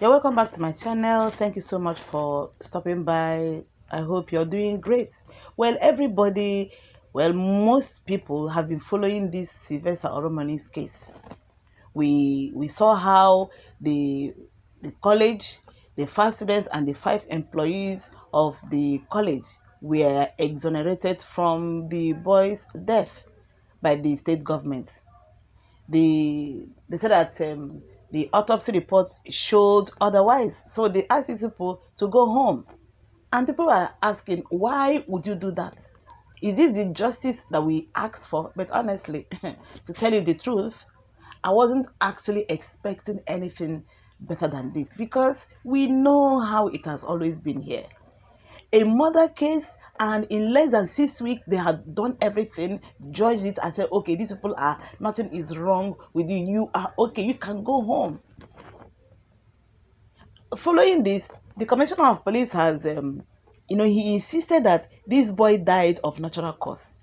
You're welcome back to my channel. Thank you so much for stopping by. I hope you're doing great. Well, everybody, most people have been following this Sylvester Oromoni's case. We saw how the college, the five students and the five employees of the college were exonerated from the boy's death by the state government. They said that the autopsy report showed otherwise. So they asked these people to go home. And people are asking, why would you do that? Is this the justice that we asked for? But honestly, to tell you the truth, I wasn't actually expecting anything better than this because we know how it has always been here. A murder case, and in less than 6 weeks they had done everything, judged it and said, okay, these people are, nothing is wrong with you, you are okay, you can go home. Following this, the commissioner of police has he insisted that this boy died of natural cause,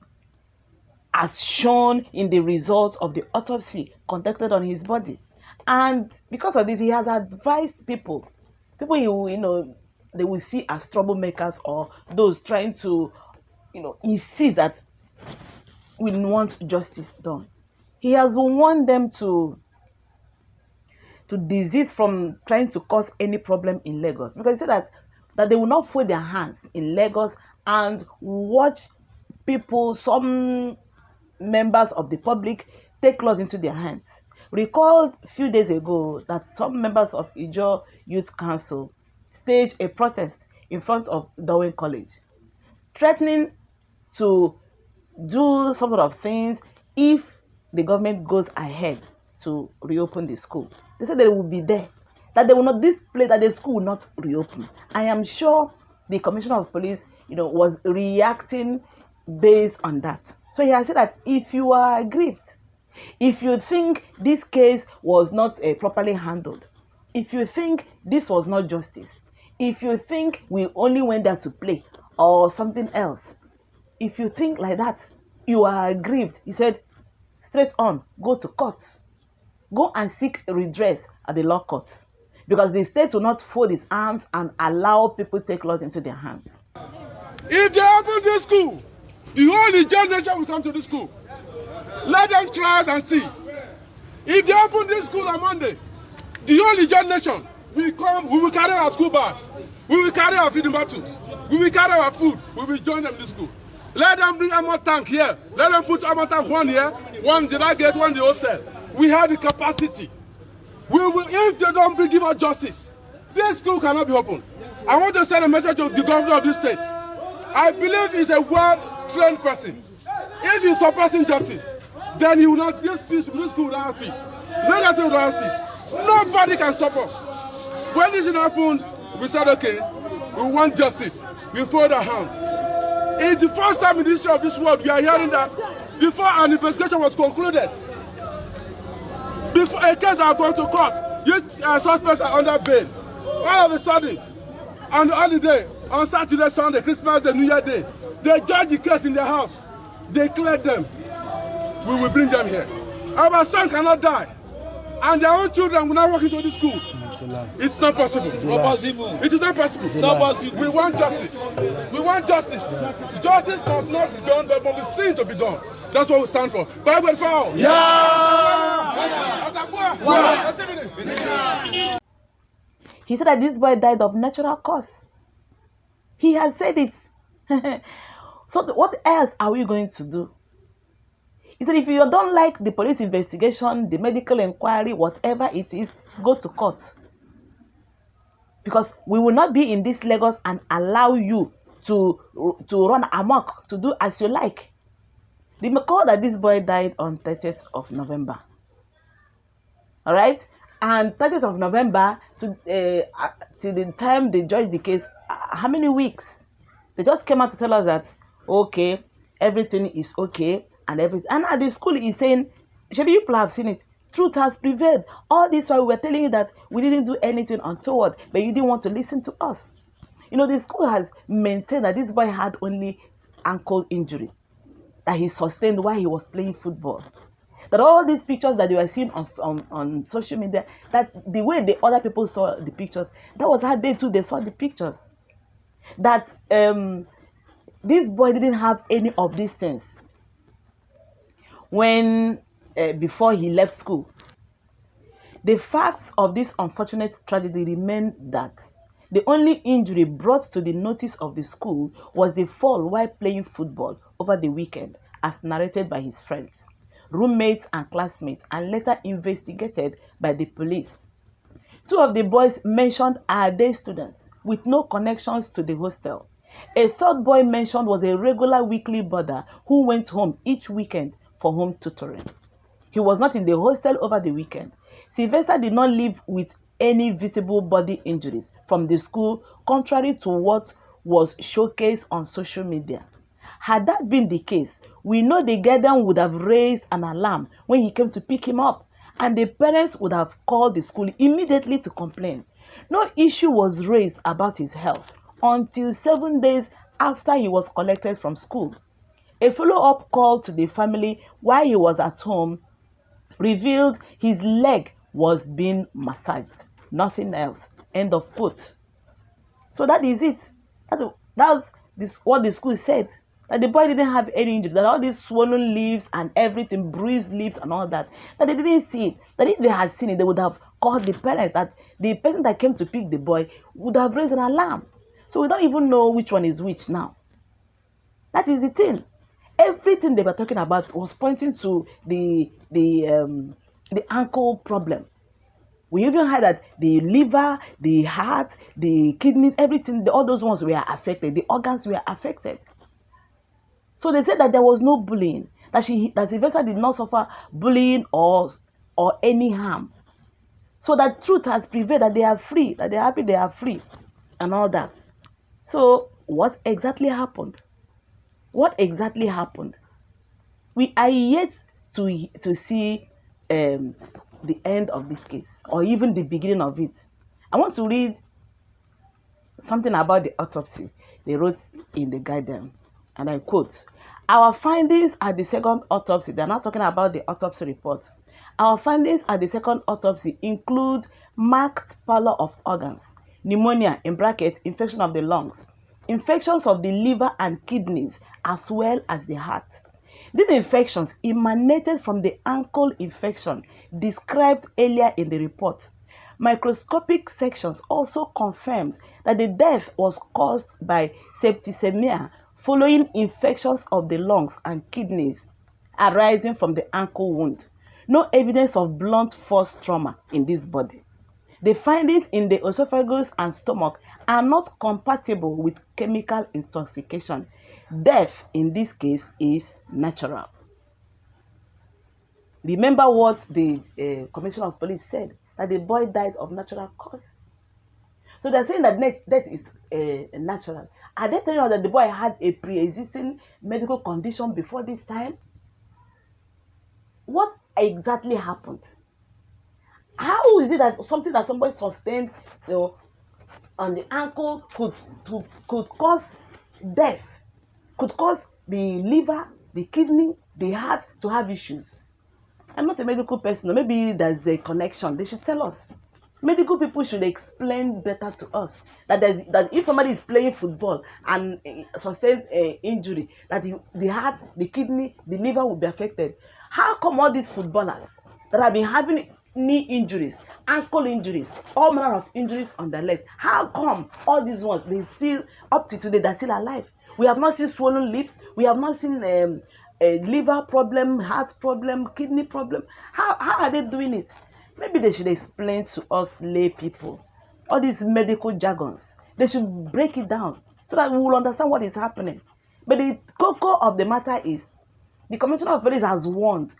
as shown in the results of the autopsy conducted on his body. And because of this, he has advised people they will see as troublemakers or those trying to, insist that we want justice done. He has warned them to desist from trying to cause any problem in Lagos, because he said that they will not fold their hands in Lagos and watch people, some members of the public, take laws into their hands. Recalled a few days ago that some members of Ijaw Youth Council staged a protest in front of Dowen College, threatening to do some sort of things if the government goes ahead to reopen the school. They said they will be there, that they will not, this place, that the school will not reopen. I am sure the commissioner of police, was reacting based on that. So he has said that if you are aggrieved, if you think this case was not properly handled, if you think this was not justice, if you think we only went there to play or something else, if you think like that, you are aggrieved. He said, straight on, go to court. Go and seek redress at the law courts. Because the state will not fold its arms and allow people to take laws into their hands. If they open this school, the whole generation will come to this school. Let them try us and see. If they open this school on Monday, the whole generation will come, we will carry our school bags, we will carry our feeding bottles, we will carry our food, we will join them in this school. Let them bring armor tank here. Let them put armor tank, one here, one the right gate, one the hostel. We have the capacity. We will, if they don't give us justice, this school cannot be open. I want to send a message to the governor of this state. I believe he's a well-trained person. If he's suppressing justice, then he will not, this school will not have peace. Legacy will not have peace. Nobody can stop us. When this happened, we said, okay, we want justice. We fold our hands. It's the first time in the history of this world we are hearing that before an investigation was concluded, before a case has gone to court, these suspects are under bail. All of a sudden, on the holiday, on Saturday, Sunday, Christmas Day, New Year Day, they judge the case in their house. They cleared them. We will bring them here. Our son cannot die. And their own children will not walk into this school. It's not possible. It's not possible. It is not possible. It's not possible. We want justice. We want justice. Justice must not be done, but must be seen to be done. That's what we stand for. Bible foul. He said that this boy died of natural cause. He has said it. So what else are we going to do? He said, if you don't like the police investigation, the medical inquiry, whatever it is, go to court. Because we will not be in this Lagos and allow you to run amok, to do as you like. Recall that this boy died on 30th of November. All right? And 30th of November, to the time they judged the case, how many weeks? They just came out to tell us that, okay, everything is okay. And everything. And at the school is saying, maybe people have seen it, truth has prevailed. All this while we were telling you that we didn't do anything untoward, but you didn't want to listen to us. The school has maintained that this boy had only ankle injury that he sustained while he was playing football. That all these pictures that they were seeing on social media, that the way the other people saw the pictures, that was how they too they saw the pictures. That this boy didn't have any of these things when before he left school. The facts of this unfortunate tragedy remain that the only injury brought to the notice of the school was the fall while playing football over the weekend, as narrated by his friends, roommates, and classmates, and later investigated by the police. Two of the boys mentioned are day students with no connections to the hostel. A third boy mentioned was a regular weekly boarder who went home each weekend for home tutoring. He was not in the hostel over the weekend. Sylvester did not leave with any visible body injuries from the school, contrary to what was showcased on social media. Had that been the case, we know the guardian would have raised an alarm when he came to pick him up, and the parents would have called the school immediately to complain. No issue was raised about his health until 7 days after he was collected from school. A follow-up call to the family while he was at home revealed his leg was being massaged. Nothing else. End of quote. So that is it. That's what the school said. That the boy didn't have any injury. That all these swollen leaves and everything, bruised leaves and all that. That they didn't see it. That if they had seen it, they would have called the parents. That the person that came to pick the boy would have raised an alarm. So we don't even know which one is which now. That is the thing. Everything they were talking about was pointing to the ankle problem. We even heard that the liver, the heart, the kidneys, everything, all those ones were affected. The organs were affected. So they said that there was no bullying, that Sylvester did not suffer bullying or any harm. So that truth has prevailed, that they are free, that they are happy they are free, and all that. So what exactly happened? What exactly happened? We are yet to see the end of this case, or even the beginning of it. I want to read something about the autopsy they wrote in the Guardian, and I quote, "Our findings at the second autopsy," they're not talking about the autopsy report. "Our findings at the second autopsy include marked pallor of organs, pneumonia in brackets, infection of the lungs, infections of the liver and kidneys, as well as the heart. These infections emanated from the ankle infection described earlier in the report. Microscopic sections also confirmed that the death was caused by septicemia following infections of the lungs and kidneys arising from the ankle wound. No evidence of blunt force trauma in this body. The findings in the esophagus and stomach are not compatible with chemical intoxication. Death in this case is natural." Remember what the Commissioner of Police said, that the boy died of natural cause. So they're saying that death is natural. Are they telling us that the boy had a pre-existing medical condition before this time? What exactly happened? How is it that something that somebody sustained, on the ankle could cause death, could cause the liver, the kidney, the heart to have issues? I'm not a medical person. Maybe there's a connection. They should tell us. Medical people should explain better to us that if somebody is playing football and sustains an injury, that the heart, the kidney, the liver will be affected. How come all these footballers that have been having knee injuries, ankle injuries, all manner of injuries on their legs, how come all these ones, they still, up to today, they're still alive? We have not seen swollen lips. We have not seen a liver problem, heart problem, kidney problem. How are they doing it? Maybe they should explain to us lay people all these medical jargons. They should break it down so that we will understand what is happening. But the core of the matter is, the Commissioner of Police has warned,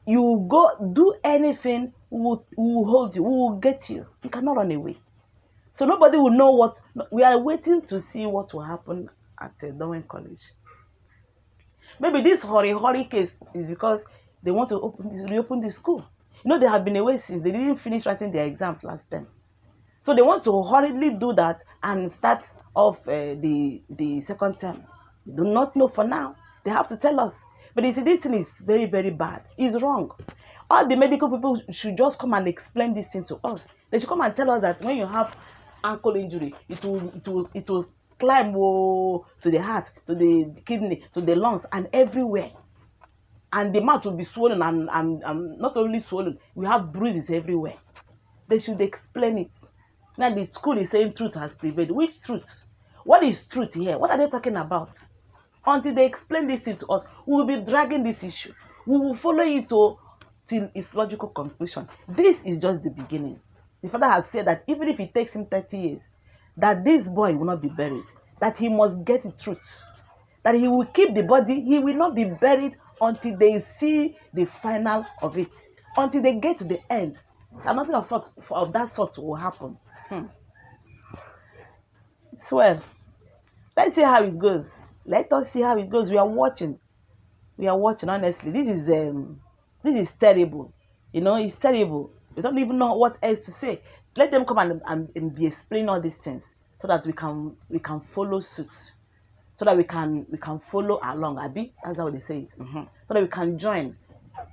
you go do anything, we will hold you, we will get you. You cannot run away. So nobody will know what. We are waiting to see what will happen at Dowen College. Maybe this hurry case is because they want to reopen the school. You know, they have been away since they didn't finish writing their exams last time. So they want to hurriedly do that and start off the second term. They do not know for now. They have to tell us. But you see, this thing is very, very bad. It's wrong. All the medical people should just come and explain this thing to us. They should come and tell us that when you have ankle injury, it will climb to the heart, to the kidney, to the lungs, and everywhere. And the mouth will be swollen, and not only swollen, we have bruises everywhere. They should explain it. Now the school is saying truth has prevailed. Which truth? What is truth here? What are they talking about? Until they explain this thing to us, we will be dragging this issue. We will follow it till its logical conclusion. This is just the beginning. The father has said that even if it takes him 30 years, that this boy will not be buried, that he must get the truth, that he will keep the body, he will not be buried until they see the final of it, until they get to the end. And nothing of that sort will happen. Well, let's see how it goes. Let us see how it goes. We are watching. We are watching. Honestly, this is terrible. It's terrible. We don't even know what else to say. Let them come and be explaining all these things so that we can follow suit, so that we can follow along. Abi, that's how they say it. So that we can join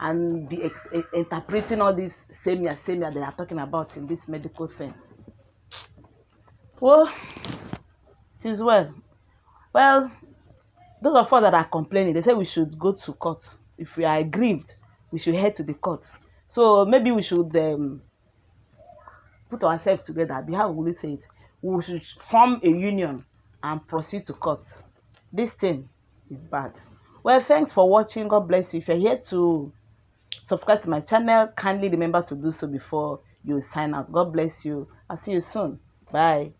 and be interpreting all this same year they are talking about in this medical thing. Well, it is well. Well, those of us that are complaining, they say we should go to court. If we are aggrieved, we should head to the court. So maybe we should put ourselves together. How will we say it? We should form a union and proceed to court. This thing is bad. Well, thanks for watching. God bless you. If you're here to subscribe to my channel, kindly remember to do so before you sign out. God bless you. I'll see you soon. Bye.